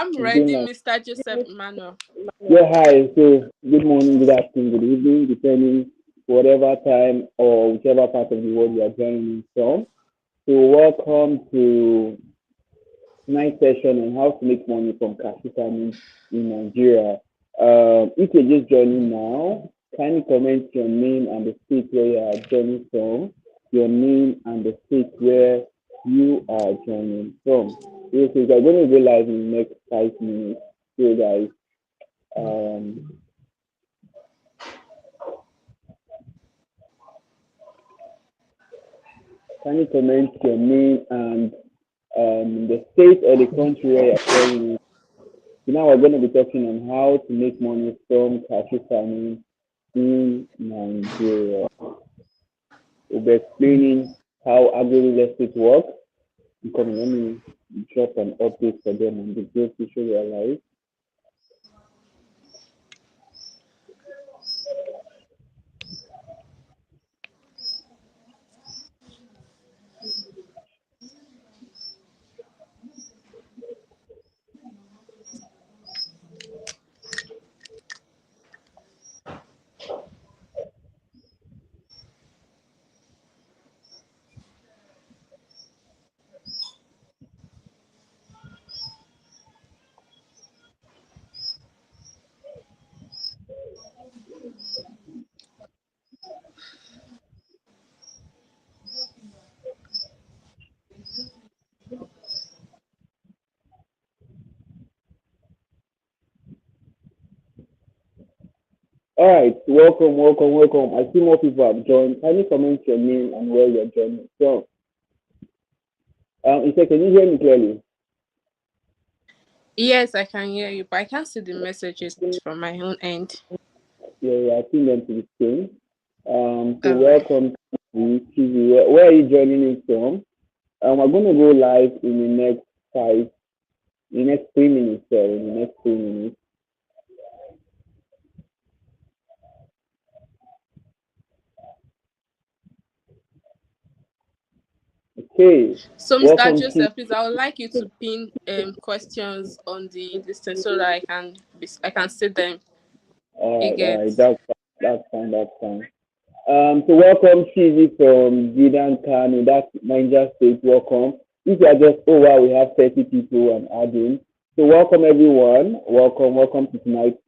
I'm Good ready, night. Mr. Joseph Emmanuel. Yeah, hi. So, good morning, good afternoon, good evening, depending whatever time or whichever part of the world you are joining in from. So, welcome to tonight's session on how to make money from cashew farming in Nigeria. If you're just joining now, kindly comment your name and the state where you are joining from, your name and the state where you are joining from. Yes, so we're going to go live in the next 5 minutes. So, guys, um, kindly comment your name and the state or the country where you're joining. So now we're going to be talking on how to make money from cashew farming in Nigeria. We'll be explaining how agro-real estate works. Because let me drop an update for them on the group to show their life. All right, welcome, welcome, welcome. I see more people have joined. Kindly comment your name and where you're joining from. Isa, can you hear me clearly? Yes, I can hear you, but I can't see the messages from my own end. Yeah, I think them to the screen. So All right. welcome to TV. Where are you joining in from? We're going to go live in the next in the next 3 minutes, sorry, in the next 3 minutes. Okay, So, Mr. welcome to. Joseph, please, I would like you to pin questions on the distance so that I can see them. You All get. right, that's fine, that's fine. So welcome Chizi from Gidan Kano, that's Niger State. Welcome. If you are just wow, we have 30 people and adding. So welcome everyone. Welcome to tonight's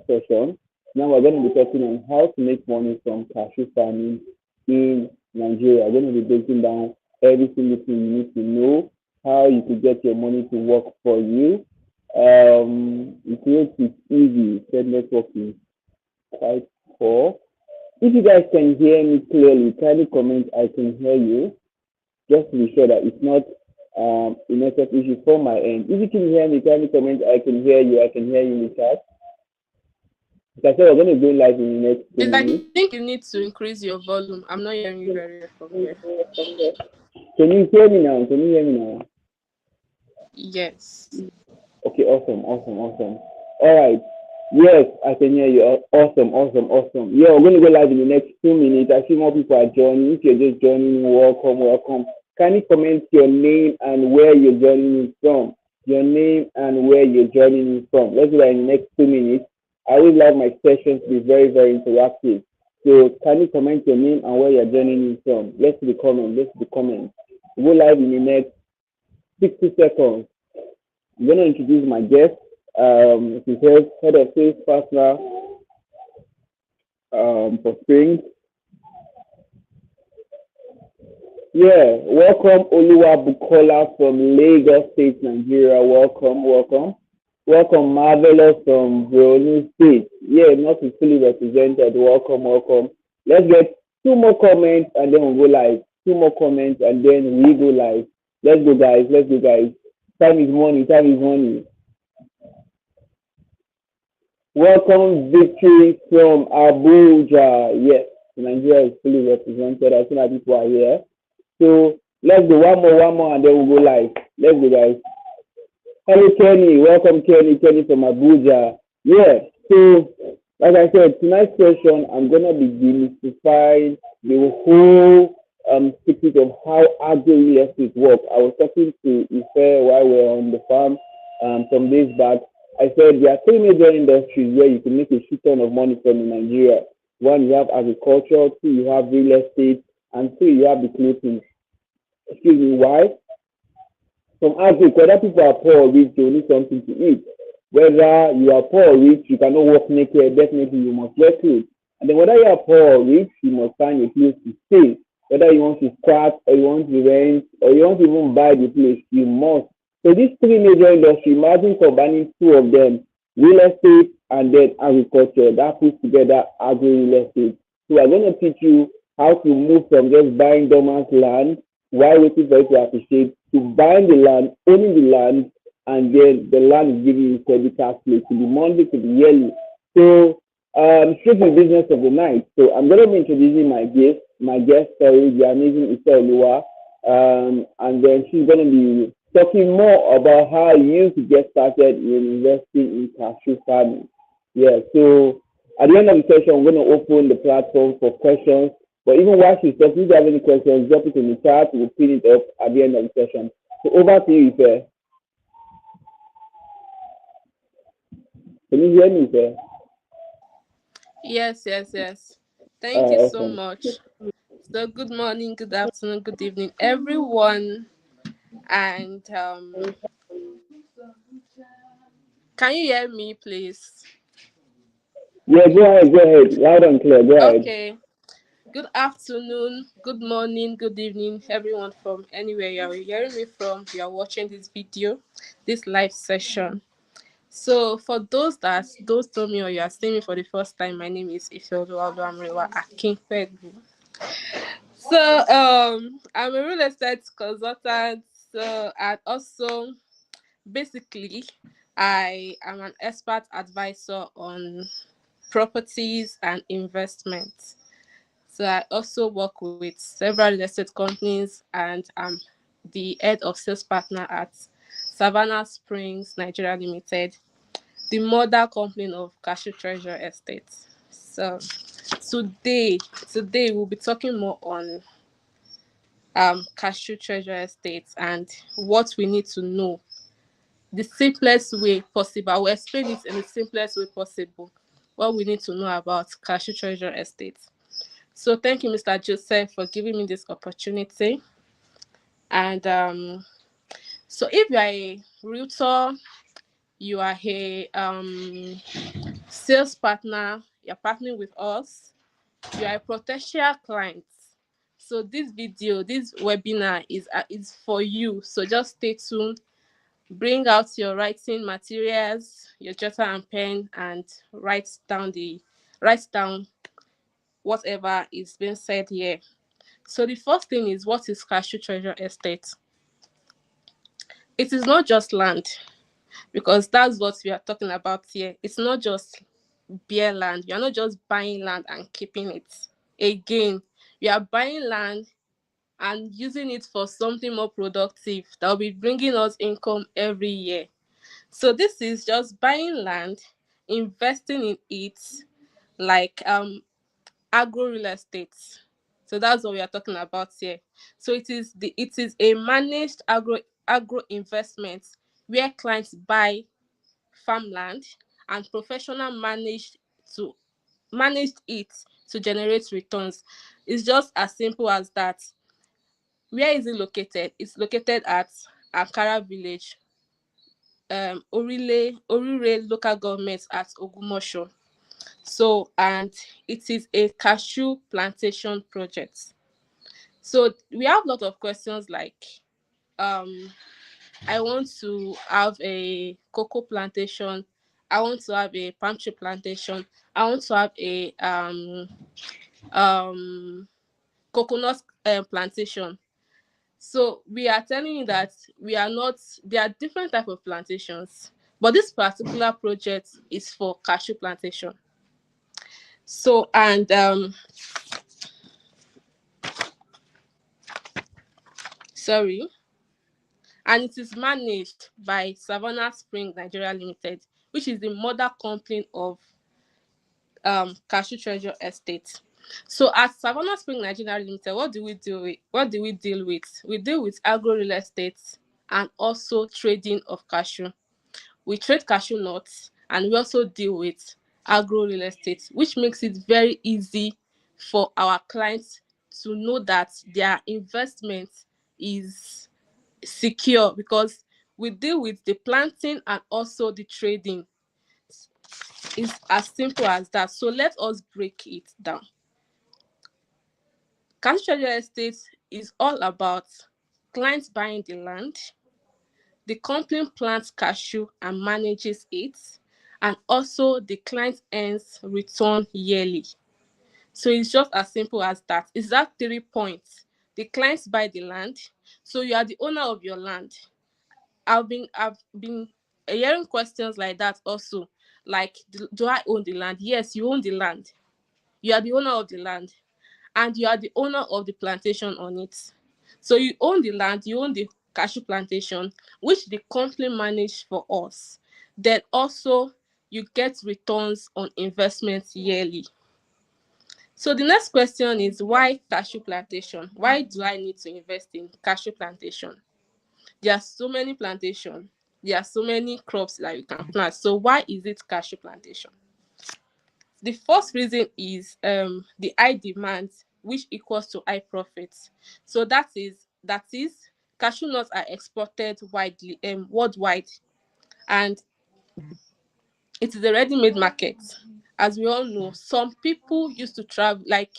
session. Now we're going to be talking on how to make money from cashew farming in Nigeria. We're going to be breaking down every single thing you need to know, how you could get your money to work for you. It makes it easy. Said networking quite poor. If you guys can hear me clearly, kindly comment I can hear you, just to be sure that it's not a network issue from my end. If you can hear me, kindly comment I can hear you, I can hear you in the chat. Like I said, we're going to go live in the next two Please, I minutes. think you need to increase your volume. I'm not hearing you very well from here. Can you hear me now? Can you hear me now? Yes. Okay, awesome. All right. Yes, I can hear you. Awesome. Yeah, we're going to go live in the next 2 minutes. I see more people are joining. If you're just joining, welcome. Can you comment your name and where you're joining in from? Your name and where you're joining in from. Let's do that in the next 2 minutes. I always like my sessions to be very, very interactive. So can you comment your name and where you're joining in from? Let's see the comment. We'll go live in the next 60 seconds. I'm going to introduce my guest. He's head of sales partner for Spring. Yeah, welcome Oluwa Bukola from Lagos State, Nigeria. Welcome Marvelous from Borno State. Yeah, not fully represented. Welcome. Let's get two more comments and then we'll go live. Two more comments and then we go live. Let's go, guys. Time is money. Welcome Victory from Abuja. Yes, Nigeria is fully represented. I think that people are here. So let's go one more, and then we'll go live. Let's go, guys. Hello, Kenny. Welcome, Kenny from Abuja. Yeah. So, like I said, tonight's session, I'm gonna be demystifying the whole secret of how agro real estate works. I was talking to Ife while we were on the farm. some days back. I said there are three major industries where you can make a shit ton of money from in Nigeria. One, you have agriculture. Two, you have real estate. And three, you have the clothing. Excuse me, why? Some average, whether people are poor or rich, they will need something to eat. Whether you are poor or rich, you cannot walk naked, definitely you must wear clothes. And then whether you are poor or rich, you must find a place to stay. Whether you want to squat or you want to rent or you want to even buy the place, you must. So these three major industries, imagine combining two of them, real estate and then agriculture. That puts together agro real estate. So we're going to teach you how to move from just buying dormant land while waiting for it to appreciate to buying the land, owning the land, and then the land is giving you steady cash flow to be monthly, to be yearly. So straight to the business of the night. So I'm going to be introducing my guest, sorry, the amazing Issa. And then she's going to be talking more about how you could get started in investing in cashew farming. Yeah, so at the end of the session, we're going to open the platform for questions. But even while she's talking, if you have any questions, drop it in the chat. We'll pin it up at the end of the session. So over to you, Ife. Can you hear me, Ife? Yes, yes, yes. Thank you so Awesome. much. So, good morning, good afternoon, good evening, everyone. And can you hear me, please? Yeah, go ahead. Loud and clear, go ahead. Okay. Good afternoon, good morning, good evening, everyone from anywhere you're hearing me from. You are watching this video, this live session. So, for those that don't know me or you are seeing me for the first time, my name is Ifeoluwa Amrewa Akinfegu. So, I'm a real estate consultant. So, and also basically, I am an expert advisor on properties and investment. So I also work with several real estate companies and I'm the head of sales partner at Savannah Springs Nigeria Limited, the mother company of Cashew Treasure Estate. So today, today we'll be talking more on Cashew Treasure Estate and what we need to know. The simplest way possible. I will explain it in the simplest way possible. What we need to know about Cashew Treasure Estate. So thank you, Mr. Joseph, for giving me this opportunity. And so if you are a realtor, you are a sales partner, you're partnering with us, you are a potential client. So this video, this webinar is for you. So just stay tuned. Bring out your writing materials, your jotter and pen, and write down whatever is being said here. So the first thing is, what is Cashew Treasure Estate? It is not just land, because that's what we are talking about here. It's not just bare land. You are not just buying land and keeping it. Again, you are buying land and using it for something more productive that will be bringing us income every year. So this is just buying land, investing in it, like agro real estate. So that's what we are talking about here. So it is a managed agro investment where clients buy farmland and professional to manage it to generate returns. It's just as simple as that. Where is it located? It's located at Ankara village, Orire local government at Ogumosho. So, and it is a cashew plantation project. So we have a lot of questions like, um, I want to have a cocoa plantation. I want to have a palm tree plantation. I want to have a um coconut plantation. So we are telling you that we are not. There are different type of plantations, but this particular project is for cashew plantation. So and sorry, and it is managed by Savannah Spring Nigeria Limited, which is the mother company of Cashew Treasure Estate. So at Savannah Spring Nigeria Limited, what do we deal with? What do we deal with? We deal with agro real estate and also trading of cashew. We trade cashew nuts, and we also deal with agro real estate, which makes it very easy for our clients to know that their investment is secure, because we deal with the planting and also the trading. It's as simple as that. So let us break it down. Cashew real estate is all about clients buying the land, the company plants cashew and manages it, and also the client earns return yearly. So it's just as simple as that. It's that 3 points. The clients buy the land, so you are the owner of your land. I've been hearing questions like that also. Like, do I own the land? Yes, you own the land. You are the owner of the land, and you are the owner of the plantation on it. So you own the land, you own the cashew plantation, which the company manage for us. Then also you get returns on investments yearly. So the next question is, why cashew plantation? Why do I need to invest in cashew plantation? There are so many plantation. There are so many crops that you can plant. So why is it cashew plantation? The first reason is the high demand, which equals to high profits. So that is cashew nuts are exported widely worldwide, and it is a ready-made market. As we all know, some people used to travel, like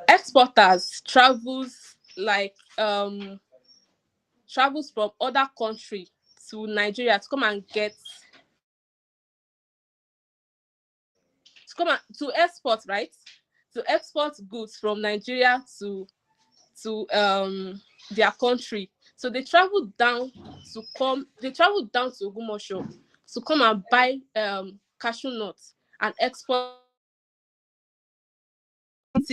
exporters travels from other country to Nigeria to come and get to export, right? To export goods from Nigeria to their country. So they travel down to Ogumosho to come and buy cashew nuts and export. It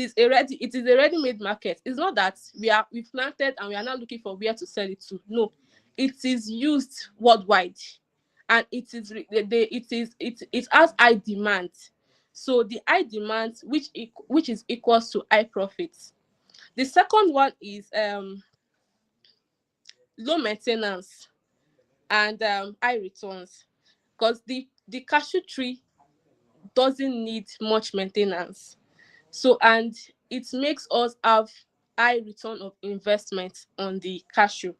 is a ready-made market. It's not that we've planted and we are now looking for where to sell it to. No, it is used worldwide, and it has high demand. So the high demand, which is equals to high profits. The second one is low maintenance and high returns, because the cashew tree doesn't need much maintenance. So, and it makes us have high return of investment on the cashew.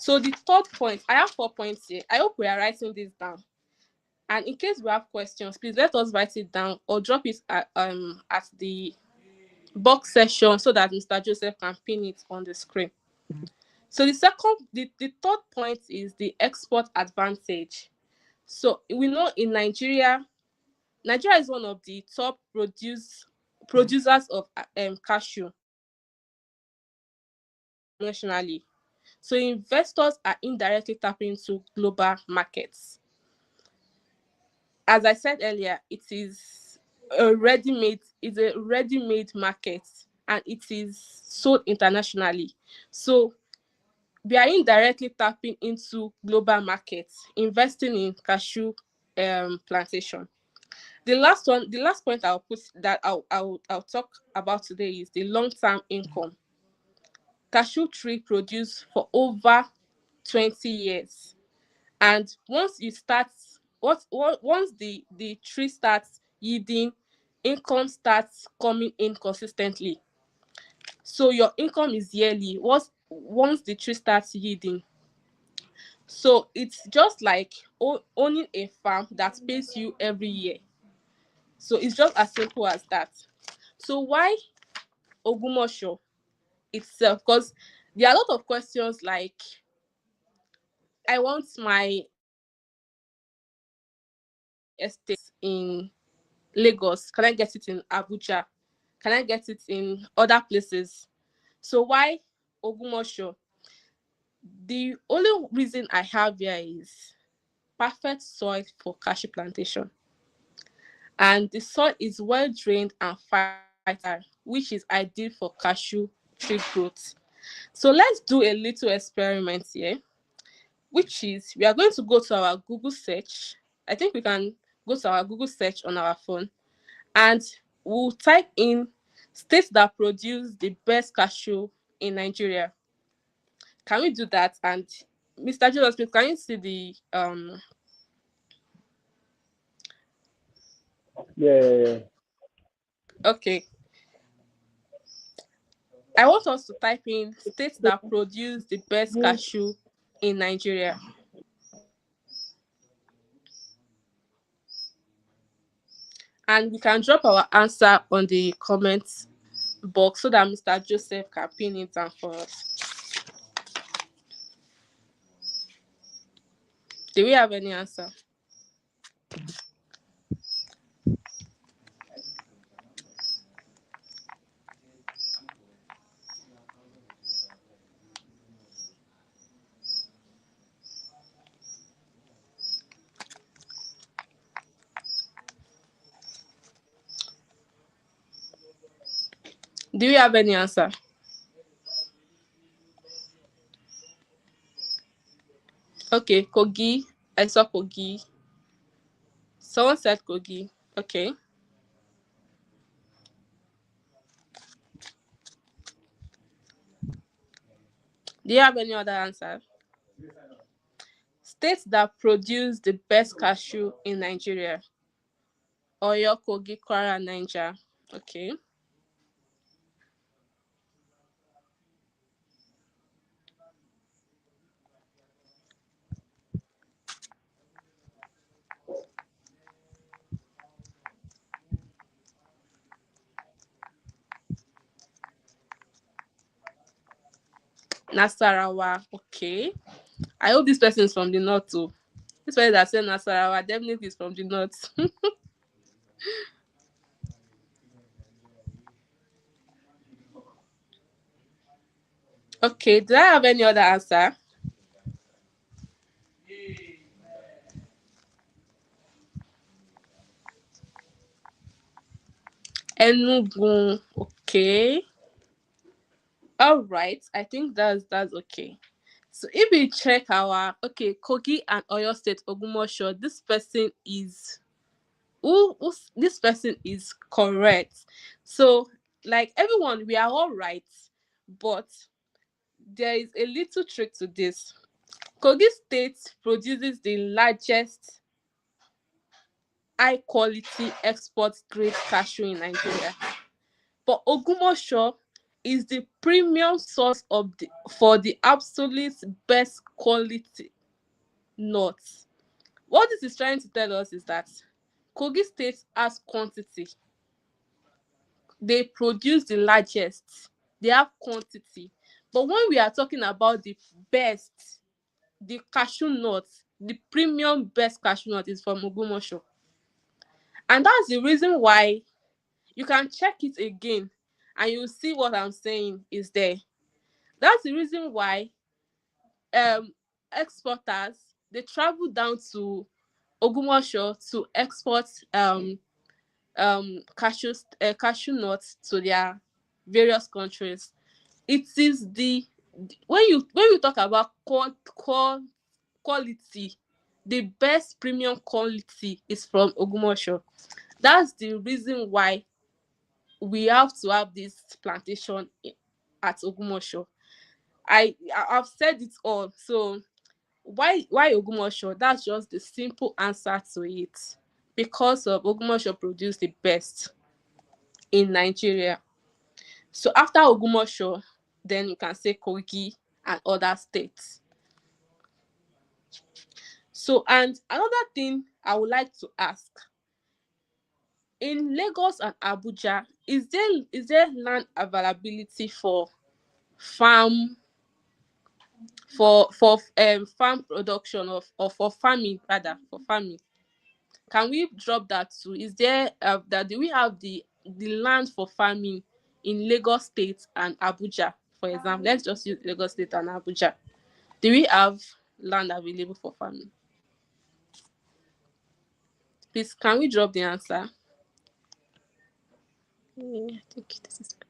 So the third point, I have 4 points here. I hope we are writing this down. And in case we have questions, please let us write it down or drop it at the box section so that Mr. Joseph can pin it on the screen. So the third point is the export advantage. So we know in Nigeria is one of the top producers of cashew nationally. So investors are indirectly tapping into global markets. As I said earlier, it's a ready-made market, and it is sold internationally. So we are indirectly tapping into global markets, investing in cashew plantation. The last point I'll put that I'll talk about today is the long-term income. Cashew tree produce for over 20 years, and once the tree starts yielding, income starts coming in consistently. So your income is yearly once the tree starts yielding. So it's just like owning a farm that pays you every year. So it's just as simple as that. So why Ogumosho itself? Because there are a lot of questions like, I want my estate in Lagos. Can I get it in Abuja? Can I get it in other places? So why Ogumosho? The only reason I have here is perfect soil for cashew plantation. And the soil is well drained and fertile, which is ideal for cashew tree growth. So let's do a little experiment here, which is we are going to go to our Google search. I think we can go to our Google search on our phone, and we'll type in states that produce the best cashew in Nigeria? Can we do that? And Mr. Joseph Smith, can you see the Yeah, yeah, yeah. okay. I want us to type in states that produce the best cashew in Nigeria. And we can drop our answer on the comments box so that Mr. Joseph can pin it down for us. Do we have any answer? Do we have any answer? Okay, Kogi. I saw Kogi. Someone said Kogi. Okay. Do you have any other answer? States that produce the best cashew in Nigeria. Oyo, Kogi, Kwara, Niger. Okay. Nasarawa. Okay. I hope this person is from the north too. This person that said Nasarawa definitely is from the north. Okay. Do I have any other answer? Enugu. Okay. All right. I think that's okay. So if we check our Kogi and Oyo State Ogumosho, this person is this person is correct. So like everyone, we are all right, but there is a little trick to this. Kogi State produces the largest high quality export grade cashew in Nigeria. But Ogumosho is the premium source for the absolute best quality nuts. What this is trying to tell us is that Kogi State has quantity. They produce the largest. They have quantity. But when we are talking about the best, the cashew nut, the premium best cashew nut is from Ogumosho. And that's the reason why you can check it again and you'll see what I'm saying is there. That's the reason why um exporters they travel down to Ogumosho to export cashew nuts to their various countries. It is the when you talk about quality, the best premium quality is from Ogumosho. That's the reason why we have to have this plantation at Ogumosho. I've said it all. So why Ogumosho? That's just the simple answer to it. Because of Ogumosho produce the best in Nigeria. So after Ogumosho, then you can say Kogi and other states. So and another thing I would like to ask, in Lagos and Abuja, is there land availability for farm farm production or for farming, rather for farming? Can we drop that too? Is there that do we have the land for farming in Lagos State and Abuja? For example, let's just use Lagos State and Abuja. Do we have land available for farming? Please, can we drop the answer? Yeah, I think this is better.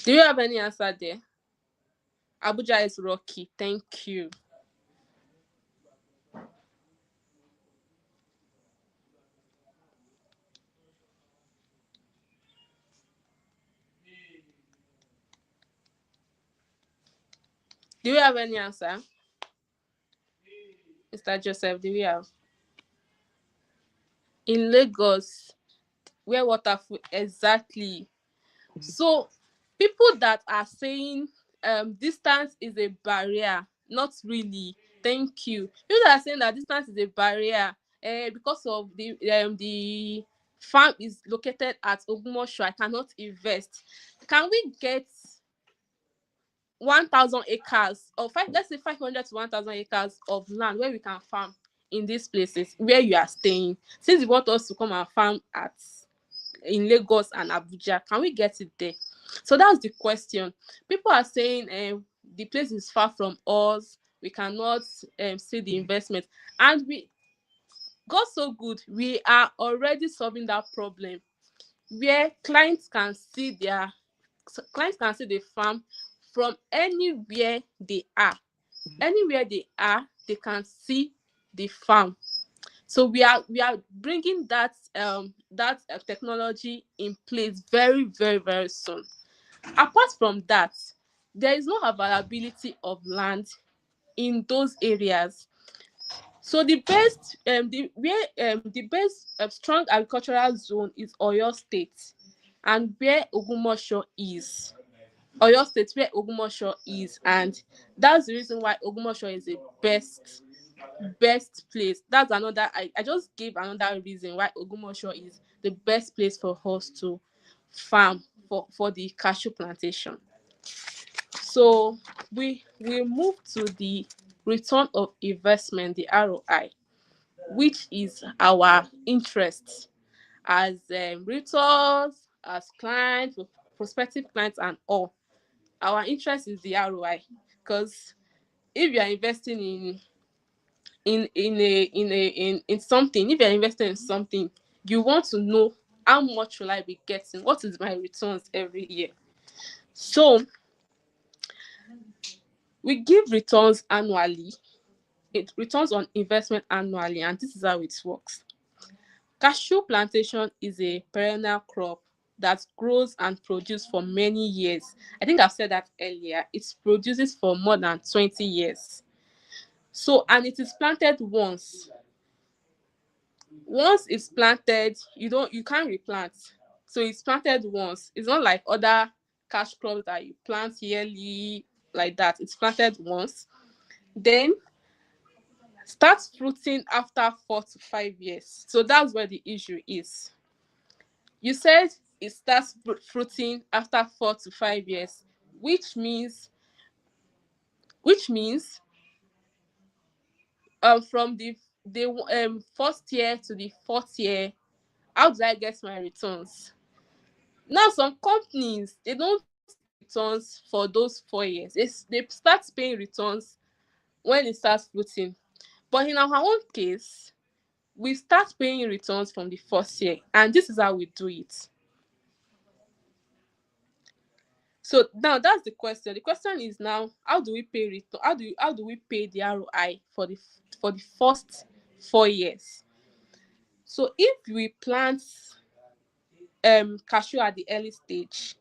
Do you have any answer there? Abuja is rocky. Thank you. Do you have any answer, Mr. Joseph? Do you have? In Lagos, where water full exactly. So people that are saying distance is a barrier, not really. Thank you. People that are saying that distance is a barrier because of the farm is located at Ogumosho, I cannot invest. Can we get 1,000 acres or five, let's say 500 to 1,000 acres of land where we can farm in these places where you are staying? Since you want us to come and farm at in Lagos and Abuja, can we get it there? So that's the question. People are saying the place is far from us, we cannot see the investment, and we got so good, we are already solving that problem where clients can see the farm from anywhere they are, they can see the farm. So we are bringing that technology in place very very very soon. Apart from that, there is no availability of land in those areas. So the best strong agricultural zone is Oyo State, and where Ogumosho is. Oyo State where Ogumosho is, and that's the reason why Ogumosho is the best place. That's another, I just gave another reason why Ogumosho is the best place for us to farm for the cashew plantation. So we move to the return of investment, the ROI, which is our interest as realtors, as clients, prospective clients, and all. Our interest is the ROI, because if you are investing in something, if you are investing in something, you want to know how much will I be getting, what is my returns every year. So we give returns annually, it returns on investment annually, and this is how it works. Cashew plantation is a perennial crop that grows and produces for many years. I think I've said that earlier. It produces for more than 20 years. So, and it is planted once. Once it's planted, you can't replant. So it's planted once. It's not like other cash crops that you plant yearly like that. It's planted once. Then starts fruiting after 4 to 5 years. So that's where the issue is. You said it starts fruiting after 4 to 5 years, which means which means from the first year to the fourth year, how do I get my returns? Now some companies, they don't pay returns for those 4 years. They start paying returns when it starts fruiting. But in our own case, we start paying returns from the first year, and this is how we do it. So now that's the question. The question is now, how do we pay return? How do we pay the ROI for the first 4 years? So if we plant cashew at the early stage,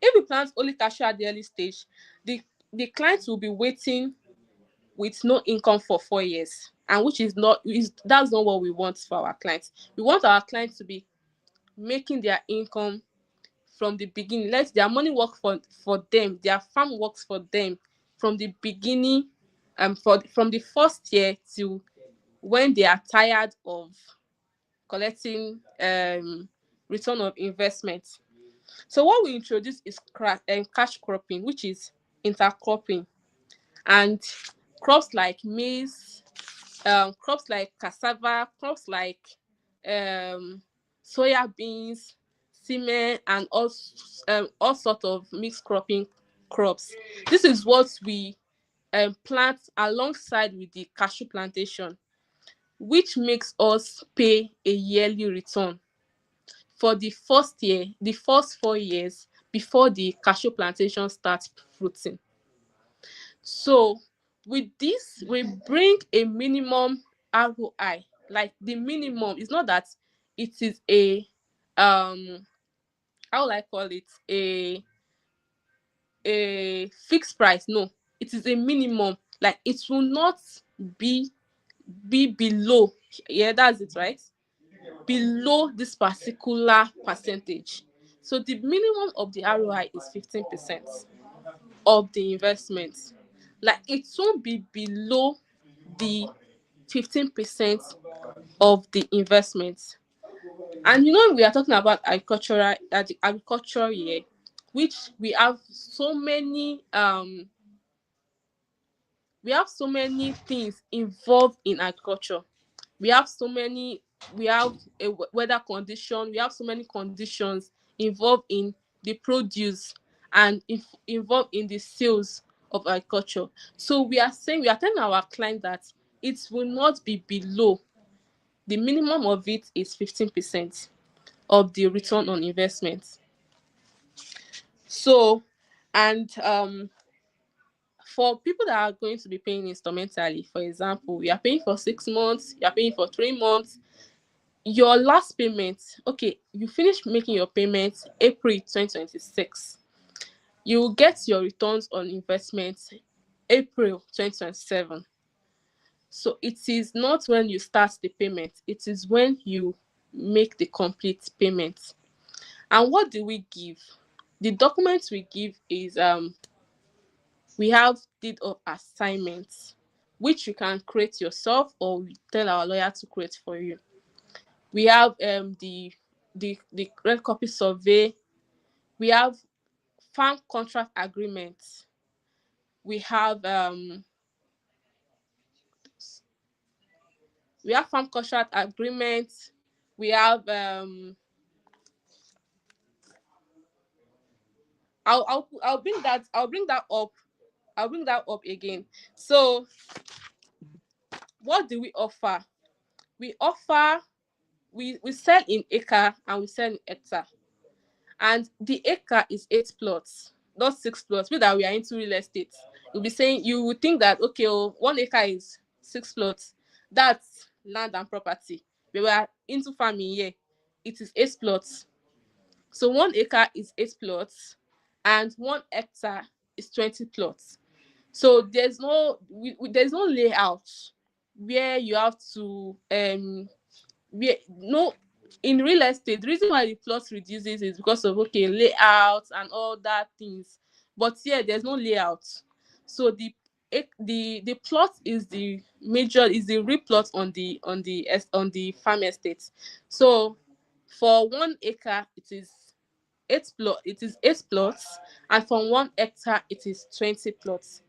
if we plant only cashew at the early stage, the the clients will be waiting with no income for 4 years, and which is that's not what we want for our clients. We want our clients to be making their income from the beginning. Let their money work for them, their farm works for them from the beginning, from the first year to when they are tired of collecting return of investment. So what we introduce is cash cropping, which is intercropping, and crops like maize, crops like cassava, crops like soya beans, semen, and all sort of mixed cropping crops. This is what we plant alongside with the cashew plantation, which makes us pay a yearly return. for the first year, the first 4 years before the cashew plantation starts fruiting. So with this, we bring a minimum ROI. Like the minimum, it's not that it is a how will I call it, a fixed price. No, it is a minimum. Like it will not be below. Yeah, that's it, right? Below this particular percentage. So the minimum of the ROI is 15% of the investment. Like it won't be below the 15% of the investment. And we are talking about agricultural year, which we have so many things involved in agriculture. We have so many, we have a weather condition, we have so many conditions involved in the produce and involved in the sales of agriculture. So we are telling our client that it will not be below, the minimum of it is 15% of the return on investment. So, and for people that are going to be paying instrumentally, for example, you are paying for 6 months, you are paying for 3 months, your last payment, okay, you finish making your payments April 2026, you will get your returns on investment April 2027. So it is not when you start the payment, it is when you make the complete payment. And what do we give? The documents we give is we have deed of assignment, which you can create yourself or we tell our lawyer to create for you. We have the red copy survey. We have farm contract agreement. We have farm contract agreement. We have I'll bring that up. I'll bring that up again. So what do we offer? We offer, we sell in acre and we sell in hectare. And the acre is 8 plots, not 6 plots. We that we are into real estate, you'll be saying, you would think that okay, 1 acre is 6 plots. That's land and property. We were into farming here. It is 8 plots. So 1 acre is 8 plots, and 1 hectare is 20 plots. So there's no layout where you have to where no in real estate. The reason why the plot reduces is because of okay, layout and all that things. But here there's no layout. So the plot is the real plot on the farm estate. So for 1 acre it is 8 plots, and for 1 hectare it is 20 plots.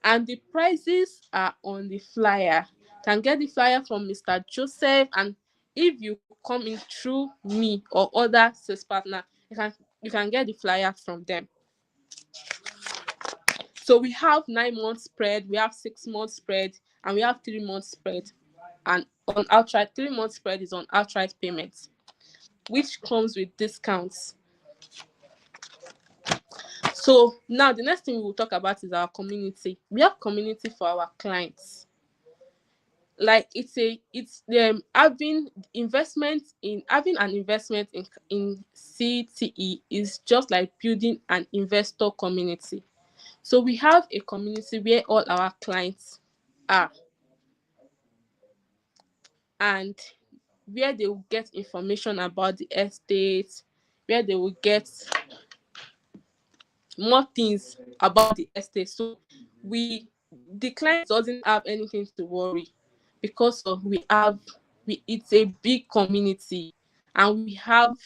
And the prices are on the flyer. You can get the flyer from Mr. Joseph, and if you come in through me or other sales partner, you can get the flyer from them. So we have 9 month spread, we have 6 month spread, and we have 3 month spread. And on outright, 3 month spread is on outright payments, which comes with discounts. So now the next thing we will talk about is our community. We have community for our clients. Like it's having an investment in CTE is just like building an investor community. So we have a community where all our clients are, and where they will get information about the estate, where they will get more things about the estate. So we the client doesn't have anything to worry, because of it's a big community, and we have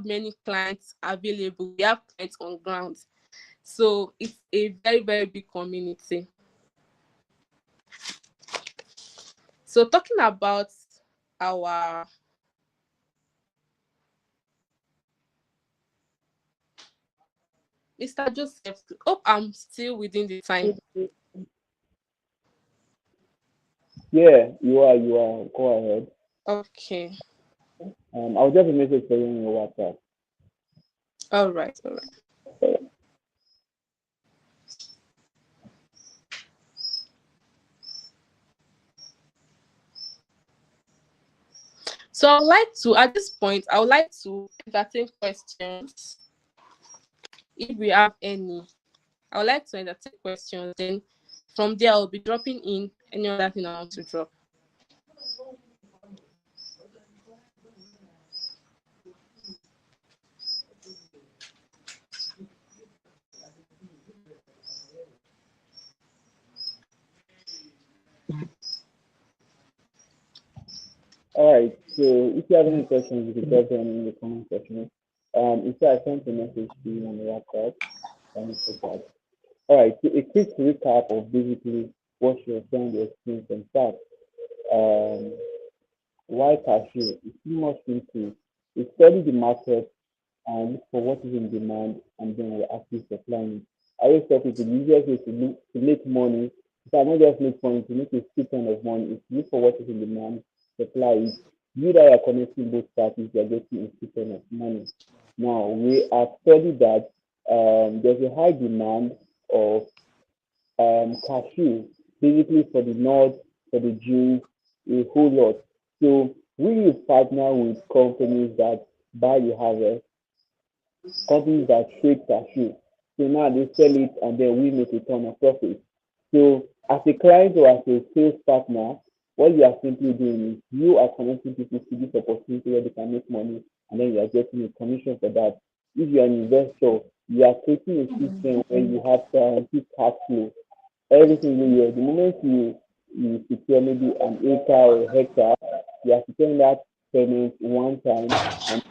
many clients available. We have clients on ground. So it's a very, very big community. So talking about our Mr. Joseph, hope I'm still within the time. Yeah, you are. You are. Go ahead. Okay. I'll just a message for you on your WhatsApp. All right, all right. So I would like to, at this point, I would like to entertain questions if we have any. I would like to entertain questions. Then from there, I'll be dropping in any other thing I want to drop. All right. So if you have any questions, you can drop them in the comment section. Instead, I sent a message to you on the WhatsApp. Let me put that. All right. So a quick recap of basically what you're trying to experience and start. Um, why cashew? It's pretty much simple. We study the market and look for what is in demand, and then we actually supplying it. I always tell people the easiest way to make money, if I not just make money, to make a steep kind of money, is to look for what is in demand, supply it. You that are connecting both parties, you are getting a steep kind of money. Now, we have studied that there's a high demand of cashew, basically for the nuts, for the juice, a whole lot. So we partner with companies that buy the harvest, companies that trade cashew. So now they sell it and then we make a ton of profit. So as a client or as a sales partner, what you are simply doing is you are connecting people to this opportunity where they can make money and then you are getting a commission for that. If you are an investor, you are creating a system where you have guaranteed cash flow every single year. The moment you secure maybe an acre or a hectare, you are securing that payment one time and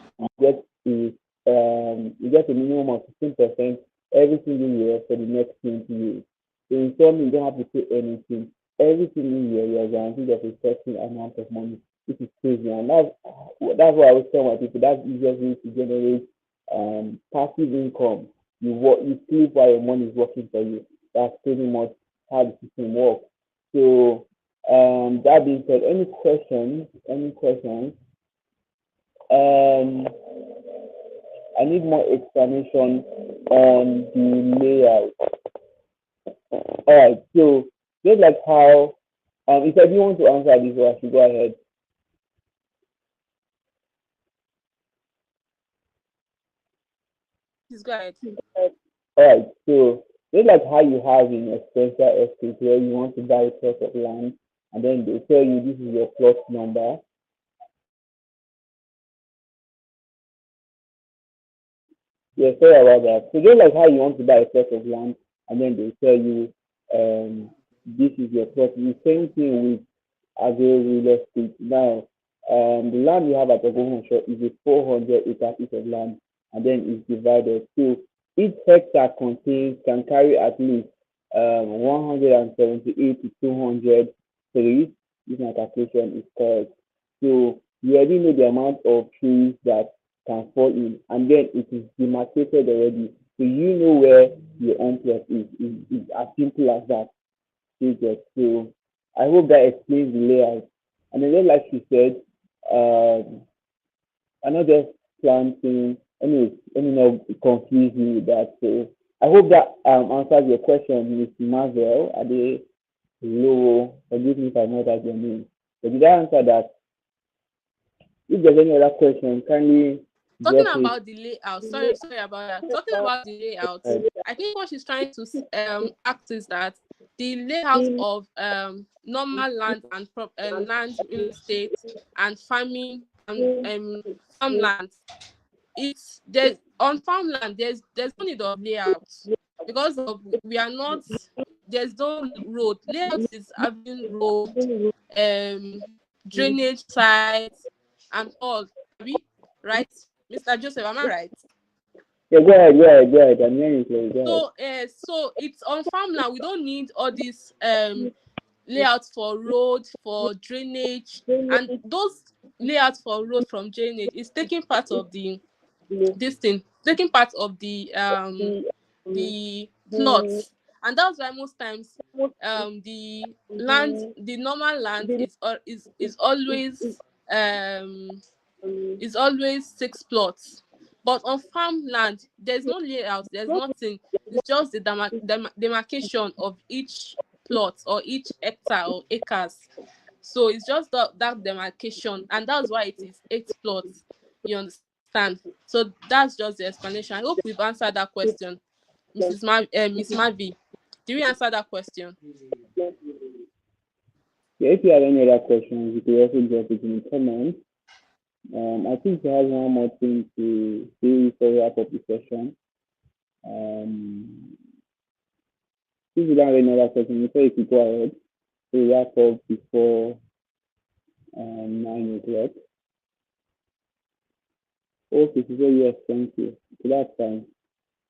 you get a minimum of 15% every single year for the next 20 years. So in sum, you don't have to pay anything. Every single year, you are guaranteed of a certain amount of money, which is crazy. And that's what I always tell my people. That's the easiest way to generate passive income. You sleep while your money is working for you. That's pretty much how the system works. So that being said, any questions? Any questions? Um, I need more explanation on the layout. All right. So just like how, if I do want to answer this, I should go ahead. Please go ahead. All right. So just like how you have in a special estate where you want to buy a plot of land, and then they tell you this is your plot number. Yeah, sorry about that. So just like how you want to buy a plot of land, and then they tell you, this is your plot. The same thing with agro real estate. Now, the land you have at Ogohonsho is a 400-acre piece of land, and then it's divided. So each hectare contains can carry at least 178 to 200 trees. If my calculation is correct. So you already know the amount of trees that can fall in, and then it is demarcated already. So you know where your own plot is. It's as simple as that. You get. So I hope that explains the layout. And then, like she said, I'm not just planting. Let me not confuse you with that. So I hope that answers your question, Miss Marvel. Ade Lowo. Forgive me if I know that your name. But did I answer that? If there's any other question, kindly Talking drop it. about the layout, sorry about that. Talking about the layout, I think what she's trying to act is that the layout of normal land and land real estate and farming and farmland, it's there's on farmland there's no need of layout because of we are not, there's no road. Layout is having road, um drainage sites and all. Abi? Right, Mr. Joseph, am I right? Yeah, go ahead. I'm hearing you, clearly. Go ahead. So it's on farmland. We don't need all these layouts for road, for drainage, and those layouts for road from drainage is taking part of the this thing, taking part of the plots. And that's why most times the normal land is always um It's always 6 plots. But on farmland, there's no layout, there's nothing. It's just the demarcation of each plot or each hectare or acres. So it's just that demarcation, and that's why it is 8 plots. You understand? So that's just the explanation. I hope we've answered that question, Miss Mavi. Did we answer that question? Yeah, if you have any other questions, you could also drop it in the comments. I think he has one more thing to say before we wrap up the session. Um, if you don't have any other questions, before you could go ahead to wrap up before 9 o'clock. Okay, she said yes, thank you. So that's fine.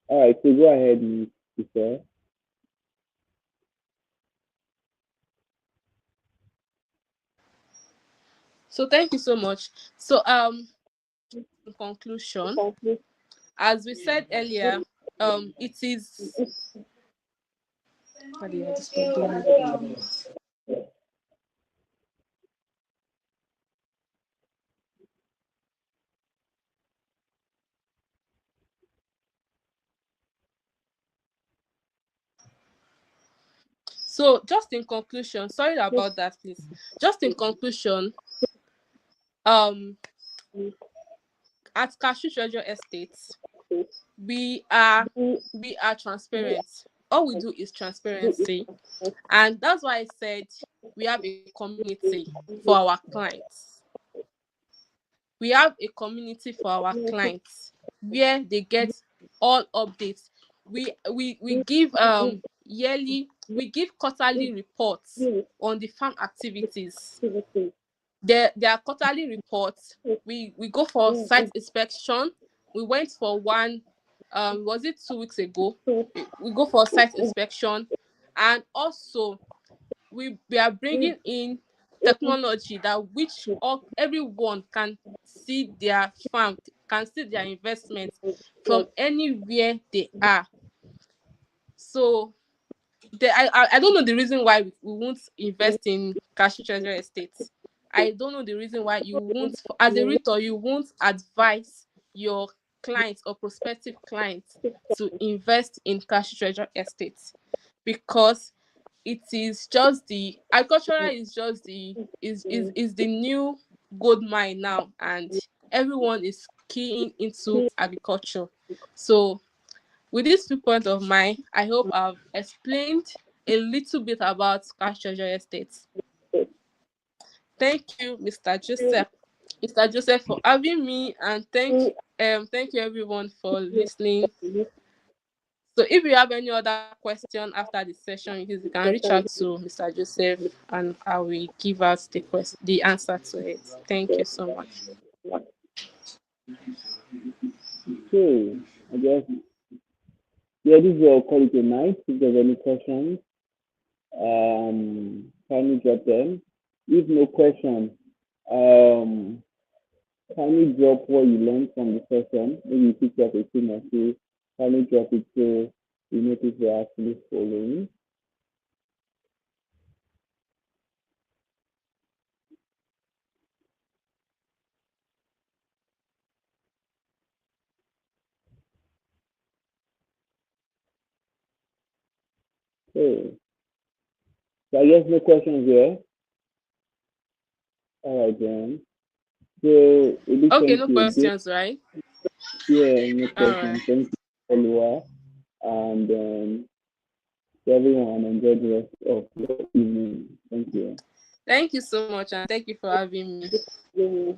All right, so go ahead, Miss Giselle. So thank you so much. So just in conclusion, as we said earlier, it is. How do I describe it? So just in conclusion, sorry about that, please. Just in conclusion, um, at Cashew Treasure Estates, we are we are transparent. All we do is transparency, and that's why I said we have a community for our clients. We have a community for our clients where they get all updates. We give yearly, we give quarterly reports on the farm activities. There are quarterly reports. We go for site inspection. We went for one, was it 2 weeks ago? We go for site inspection, and also we are bringing in technology that which all everyone can see their farm, can see their investment from anywhere they are. So I don't know the reason why we won't invest in Cashew Treasure Estates. I don't know the reason why you won't, as a realtor, you won't advise your clients or prospective clients to invest in Cashew Treasure Estates, because it is just the agricultural is just the is the new gold mine now, and everyone is keying into agriculture. So with this viewpoint of mine, I hope I've explained a little bit about cash treasure estates. Thank you, Mr. Joseph, for having me, and thank you everyone for listening. So if you have any other question after the session, you can reach out to Mr. Joseph, and I will give out the answer to it. Thank you so much. Okay, I guess, yeah, this is your call it a night. If there's any questions, kindly drop them. If no question, kindly drop what you learned from the session. Maybe you picked up a thing or two. Kindly drop it so you know people are actually following. Okay, so I guess no questions here. All right then. So a big Okay, thank no you again. questions, right? Yeah, no All right. questions. Thank you, follower, and everyone enjoy the rest of your evening. Thank you. Thank you so much, and thank you for having me.